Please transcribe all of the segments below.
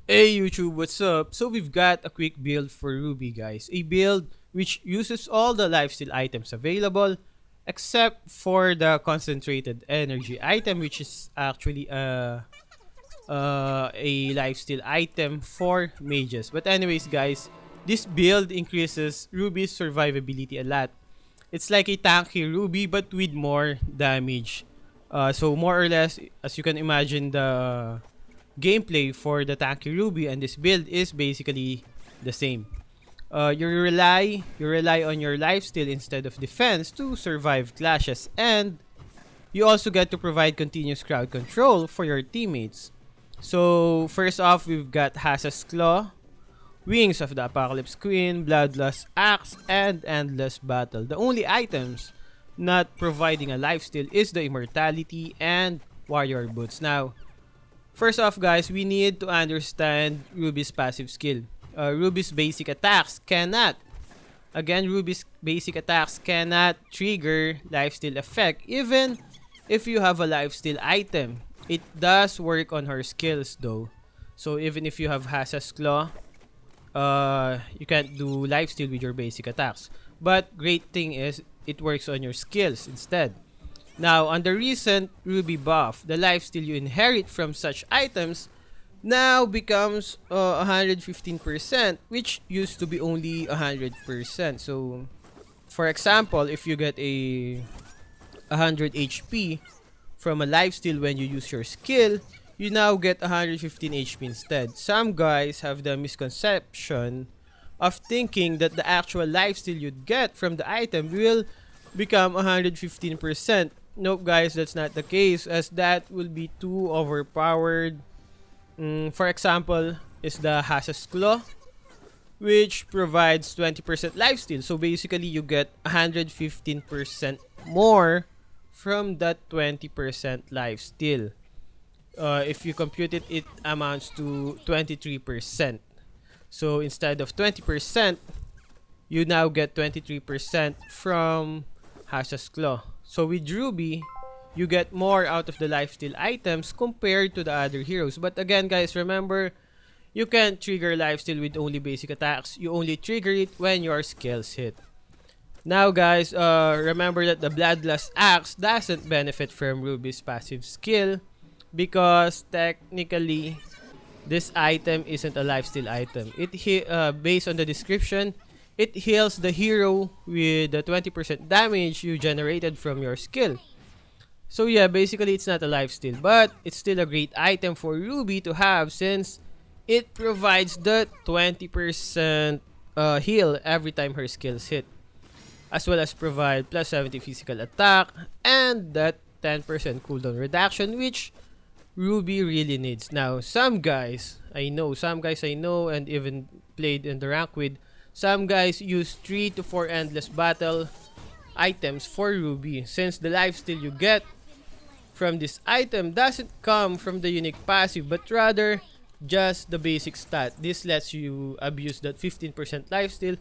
Hey YouTube, what's up? So we've got a quick build for Ruby guys. A build which uses all the lifesteal items available except for the concentrated energy item, which is actually a lifesteal item for mages. But anyways guys, this build increases Ruby's survivability a lot. It's like a tanky Ruby but with more damage. So more or less, as you can imagine, the gameplay for the tanky Ruby and this build is basically the same. You rely on your lifesteal instead of defense to survive clashes, and you also get to provide continuous crowd control for your teammates. So first off, we've got Hasa's Claw, Wings of the Apocalypse Queen, Bloodlust Axe, and Endless Battle. The only items not providing a lifesteal is the Immortality and Warrior Boots. Now, first off guys, we need to understand Ruby's passive skill. Ruby's basic attacks cannot, again, Ruby's basic attacks cannot trigger lifesteal effect even if you have a lifesteal item. It does work on her skills though. So even if you have Hasa's Claw, you can't do lifesteal with your basic attacks. But great thing is it works on your skills instead. Now, on the recent Ruby buff, the lifesteal you inherit from such items now becomes 115%, which used to be only 100%. So, for example, if you get a 100 HP from a lifesteal when you use your skill, you now get 115 HP instead. Some guys have the misconception of thinking that the actual lifesteal you'd get from the item will become 115%. Nope guys, that's not the case, as that will be too overpowered. For example, is the Hasa's Claw, which provides 20% lifesteal. So basically, you get 115% more from that 20% lifesteal. If you compute it, it amounts to 23%. So instead of 20%, you now get 23% from Hasa's Claw. So with Ruby, you get more out of the lifesteal items compared to the other heroes. But again guys, remember, you can't trigger lifesteal with only basic attacks. You only trigger it when your skills hit. Now guys, remember that the Bloodlust Axe doesn't benefit from Ruby's passive skill because technically this item isn't a lifesteal item. Based on the description, it heals the hero with the 20% damage you generated from your skill. So yeah, basically it's not a lifesteal, but it's still a great item for Ruby to have since it provides the 20% heal every time her skills hit, as well as provide plus 70 physical attack and that 10% cooldown reduction, which Ruby really needs. Now, some guys I know and even played in the rank with, some guys use 3 to 4 endless battle items for Ruby, since the lifesteal you get from this item doesn't come from the unique passive but rather just the basic stat. This lets you abuse that 15% lifesteal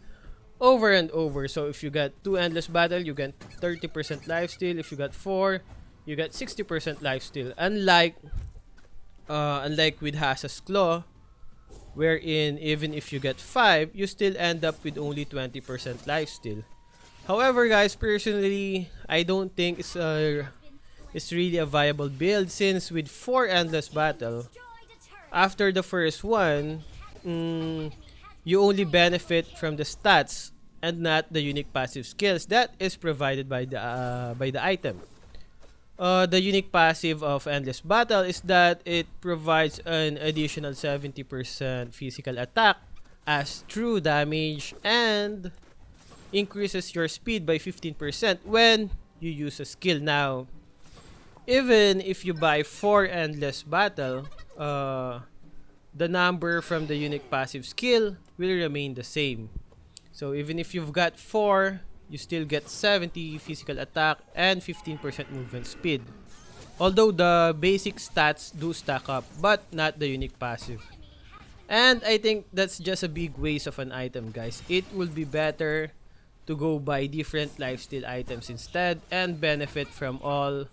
over and over. So if you got 2 endless battle, you get 30% lifesteal. If you got 4, you get 60% lifesteal. Unlike with Hasa's Claw, wherein even if you get 5, you still end up with only 20% lifesteal. However guys, personally, I don't think it's really a viable build, since with 4 endless battle, after the first one, you only benefit from the stats and not the unique passive skills that is provided by the item. The unique passive of Endless Battle is that it provides an additional 70% physical attack as true damage and increases your speed by 15% when you use a skill. Now, even if you buy 4 Endless Battle, the number from the unique passive skill will remain the same. So even if you've got 4, you still get 70 physical attack and 15% movement speed. Although the basic stats do stack up, but not the unique passive. And I think that's just a big waste of an item guys. It would be better to go buy different lifesteal items instead and benefit from all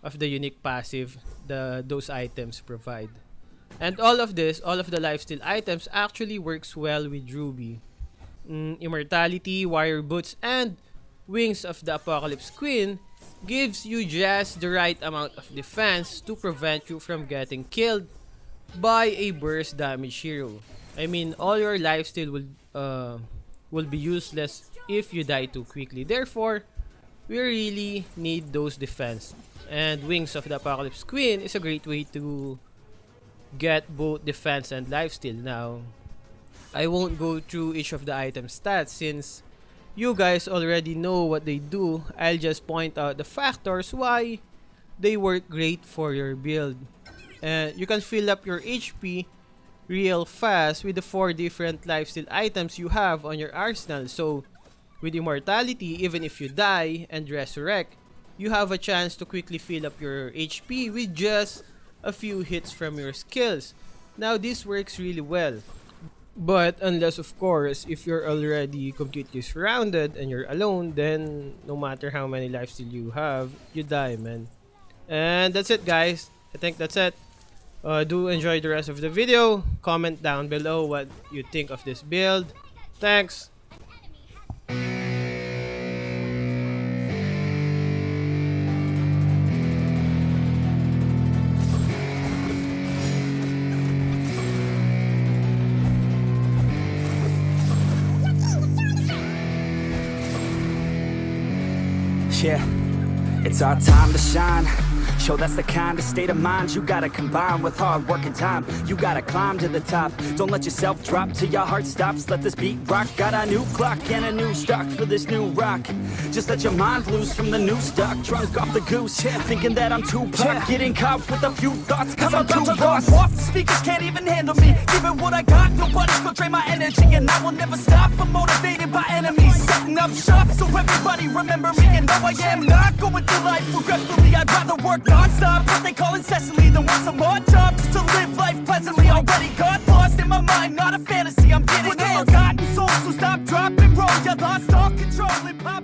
of the unique passive those items provide. And all of this, all of the lifesteal items actually works well with Ruby. Immortality, Warrior Boots, and Wings of the Apocalypse Queen gives you just the right amount of defense to prevent you from getting killed by a burst damage hero. I mean, all your lifesteal will be useless if you die too quickly. Therefore, we really need those defense. And Wings of the Apocalypse Queen is a great way to get both defense and lifesteal. Now, I won't go through each of the item stats since you guys already know what they do. I'll just point out the factors why they work great for your build. And you can fill up your HP real fast with the 4 different lifesteal items you have on your arsenal. So, with Immortality, even if you die and resurrect, you have a chance to quickly fill up your HP with just a few hits from your skills. Now, this works really well. But unless, of course, if you're already completely surrounded and you're alone, then no matter how many lifesteal you have, you die, man. And that's it, guys. I think that's it. Do enjoy the rest of the video. Comment down below what you think of this build. Thanks. Yeah, it's our time to shine. Show that's the kind of state of mind you gotta combine with hard work and time. You gotta climb to the top. Don't let yourself drop till your heart stops. Let this beat rock. Got a new clock and a new stock for this new rock. Just let your mind loose from the new stock. Drunk off the goose, thinking that I'm too pop. Getting caught with a few thoughts cause I'm too lost. Off the speakers can't even handle me. Giving what I got, nobody's gonna drain my energy. And I will never stop, I'm motivated by enemies. Setting up shop so everybody remember me. And no, I am not going through life regretfully. I'd rather work non-stop, what they call incessantly, than want some more jobs just to live life pleasantly. Already got lost in my mind, not a fantasy. I'm getting ill-gotten souls, so stop, drop, and roll. You lost all control and pop.